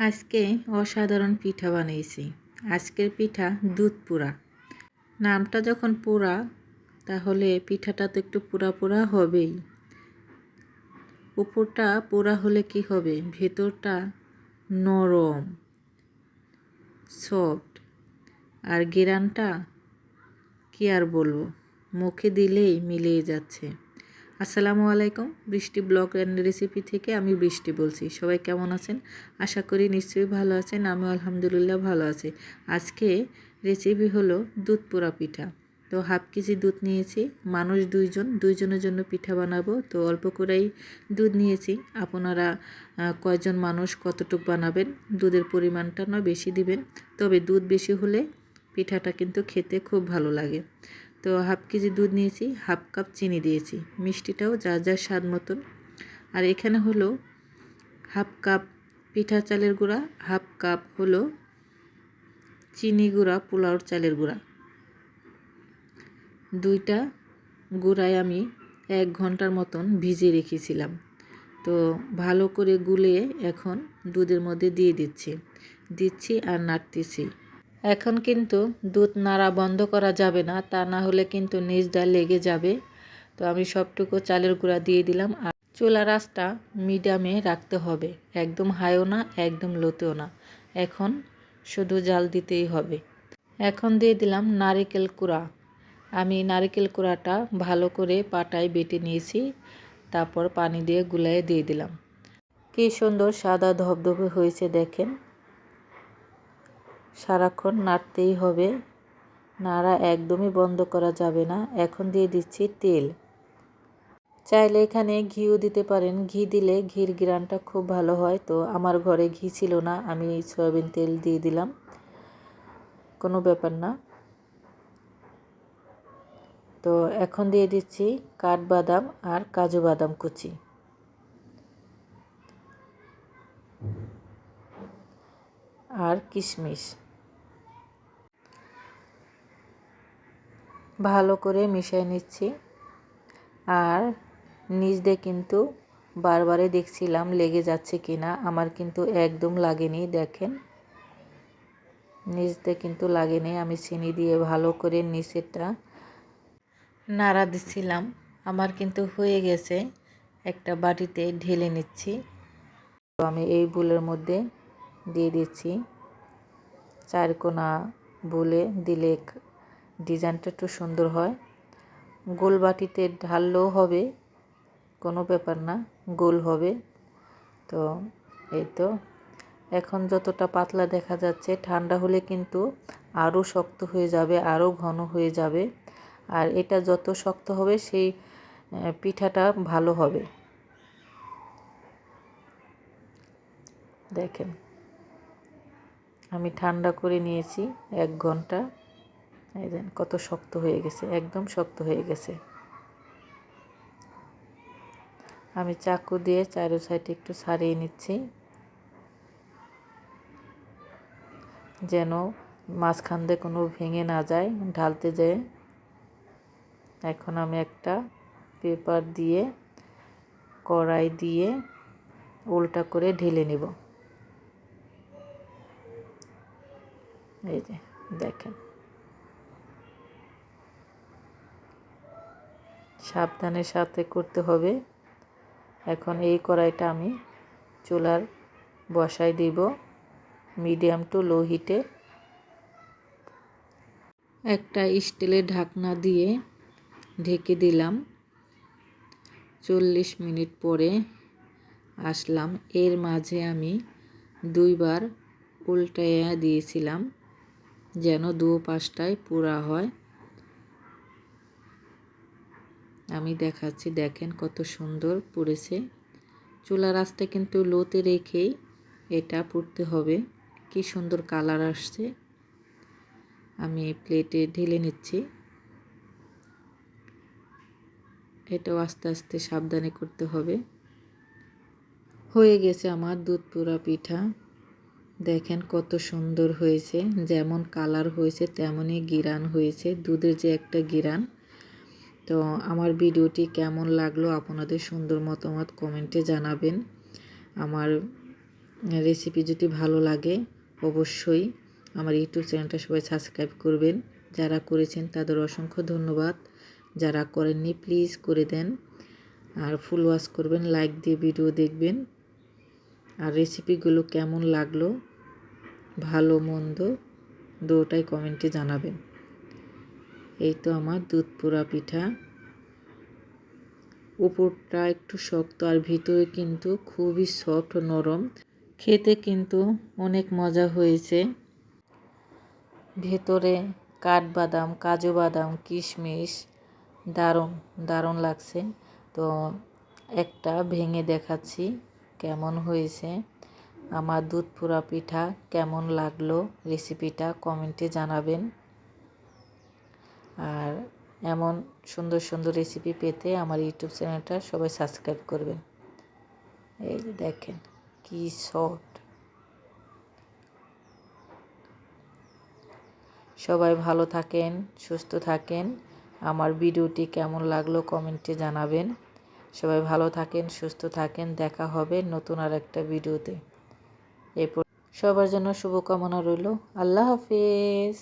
আজকে অসাধারণ পিঠা বানিয়েছি। আজকের পিঠা দুধ পুরা। নামটা যখন পুরা, তাহলে পিঠাটা তো একটু পুরা পুরা হবেই। উপরটা পুরা হলে কি হবে, ভেতরটা নরম সফট। আর ঘ্রাণটা কি আর বলবো, মুখে দিলেই মিলিয়ে যাচ্ছে। আসসালামু আলাইকুম, বৃষ্টি ব্লগ অ্যান্ড রেসিপি থেকে আমি বৃষ্টি বলছি। সবাই কেমন আছেন? আশা করি নিশ্চয়ই ভালো আছেন। আমি আলহামদুলিল্লাহ ভালো আছি। আজকে রেসিপি হলো দুধ পোড়া পিঠা। তো হাফ কেজি দুধ নিয়েছি, মানুষ দুইজনের জন্য পিঠা বানাবো। তো অল্প করেই দুধ নিয়েছি। আপনারা কয়জন মানুষ কতটুকু বানাবেন, দুধের পরিমাণটা নয় বেশি দিবেন। তবে দুধ বেশি হলে পিঠাটা কিন্তু খেতে খুব ভালো লাগে। তো হাফ কেজি দুধ নিয়েছি, হাফ কাপ চিনি দিয়েছি, মিষ্টিটাও যার যার স্বাদ মতন। আর এখানে হলো হাফ কাপ পিঠা চালের গুঁড়া, হাফ কাপ হলো চিনি গুঁড়া, পোলাওর চালের গুঁড়া। দুইটা গুঁড়ায় আমি 1 ঘন্টার মতন ভিজিয়ে রেখেছিলাম। তো ভালো করে গুলিয়ে এখন দুধের মধ্যে দিয়ে দিচ্ছি আর নাড়তেছি। এখন কিন্তু দুধ নাড়া বন্ধ করা যাবে না, তা না হলে কিন্তু নিচটা লেগে যাবে। তো আমি সবটুকু চালের গুঁড়া দিয়ে দিলাম। আর চুলার আঁচটা মিডিয়ামে রাখতে হবে, একদম হাইও না একদম লোতেও না। এখন শুধু জাল দিতেই হবে। এখন দিয়ে দিলাম নারকেল কুড়া। আমি নারকেল কুড়াটা ভালো করে পাটায় বেটে নিয়েছি, তারপর পানি দিয়ে গুলায়ে দিয়ে দিলাম। কি সুন্দর সাদা ধবধবে হয়েছে দেখেন। সারাক্ষণ নাড়তেই হবে, নাড়া একদমই বন্ধ করা যাবে না। এখন দিয়ে দিচ্ছি তেল। চাইলে এখানে ঘিও দিতে পারেন, ঘি দিলে ঘির ঘ্রাণটা খুব ভালো হয়। তো আমার ঘরে ঘি ছিল না, আমি সয়াবিন তেল দিয়ে দিলাম, কোনো ব্যাপার না। তো এখন দিয়ে দিচ্ছি কাঠবাদাম আর কাজু বাদাম কুচি। আর কিশমিশ ভালো করে মিশিয়ে নিচ্ছি। আর নিচ দিয়ে কিন্তু বারবারে দেখছিলাম লেগে যাচ্ছে কিনা, আমার কিন্তু একদম লাগেনি। দেখেন নিচ দিয়ে কিন্তু লাগেনি। আমি চিনি দিয়ে ভালো করে নিচেরটা নাড়া দিচ্ছিলাম। আমার কিন্তু হয়ে গেছে। একটা বাটিতে ঢেলে নিচ্ছি। তো আমি এই বুলের মধ্যে দিয়ে দিচ্ছি। 4 কোনা বুলে দিলে ডিজাইনটা একটু সুন্দর হয়। গোল বাটিতে ঢাললেও হবে, কোনো ব্যাপার না, গোল হবে। তো এই তো এখন যতটা পাতলা দেখা যাচ্ছে, ঠান্ডা হলে কিন্তু আরও শক্ত হয়ে যাবে, আরও ঘন হয়ে যাবে। আর এটা যত শক্ত হবে সেই পিঠাটা ভালো হবে। দেখেন আমি ঠান্ডা করে নিয়েছি 1 ঘন্টা। এই দেন কত শক্ত হয়ে গেছে, একদম শক্ত হয়ে গেছে। আমি চাকু দিয়ে চারো সাইডে একটু ছাড়িয়ে নিচ্ছি, যেন মাঝখান দিয়ে কোনো ভেঙে না যায় ঢালতে যায়। এখন আমি একটা পেপার দিয়ে কড়াই দিয়ে উল্টা করে ঢেলে নেব। এই যে দেখেন, সাবধানের সাথে করতে হবে। এখন এই কড়াইটা আমি চুলার বসাই দিব মিডিয়াম টু লো হিটে। একটা স্টিলের ঢাকনা দিয়ে ঢেকে দিলাম। 40 মিনিট পরে আসলাম। এর মাঝে আমি 2 বার উল্টাইয়া দিয়েছিলাম, যেন 2 পাশটায় পুরা হয়। আমি দেখাচ্ছি, দেখেন কত সুন্দর পুড়েছে। চুলার আঁচটা কিন্তু লোতে রেখেই এটা পুড়তে হবে। কি সুন্দর কালার আসছে। আমি প্লেটে ঢেলে নিচ্ছি। এটাও আস্তে আস্তে সাবধানে করতে হবে। হয়ে গেছে আমার দুধ পোড়া পিঠা। দেখেন কত সুন্দর হয়েছে, যেমন কালার হয়েছে তেমনই ঘ্রাণ হয়েছে, দুধের যে একটা ঘ্রাণ। তো আমার ভিডিওটি কেমন লাগলো আপনাদের সুন্দর মতামত কমেন্টে জানাবেন। আমার রেসিপি যদি ভালো লাগে অবশ্যই আমার ইউটিউব চ্যানেলটা সবাই সাবস্ক্রাইব করবেন। যারা করেছেন তাদের অসংখ্য ধন্যবাদ, যারা করেননি প্লিজ করে দেন। আর ফুল ওয়াচ করবেন, লাইক দিয়ে ভিডিও দেখবেন। আর রেসিপিগুলো কেমন লাগলো, ভালো মন্দ দুটোটাই কমেন্টে জানাবেন। এই তো আমার দুধ পোড়া পিঠা, উপরটা একটু শক্ত আর ভিতরে কিন্তু খুবই সফট নরম, খেতে কিন্তু অনেক মজা হয়েছে। ভেতরে কাঠবাদাম, কাজু বাদাম, কিশমিশ, দারুণ দারুণ লাগছে। তো একটা ভেঙে দেখাচ্ছি কেমন হয়েছে। আমার দুধ পোড়া পিঠা কেমন লাগলো রেসিপিটা কমেন্টে জানাবেন। আর এমন সুন্দর সুন্দর রেসিপি পেতে আমার ইউটিউব চ্যানেলটা সবাই সাবস্ক্রাইব করবেন। এই যে দেখেন কি সফট। সবাই ভালো থাকেন, সুস্থ থাকেন। আমার ভিডিওটি কেমন লাগলো কমেন্টে জানাবেন। সবাই ভালো থাকেন, সুস্থ থাকেন। দেখা হবে নতুন আর একটা ভিডিওতে। এরপর সবার জন্য শুভকামনা রইল। আল্লাহ হাফেজ।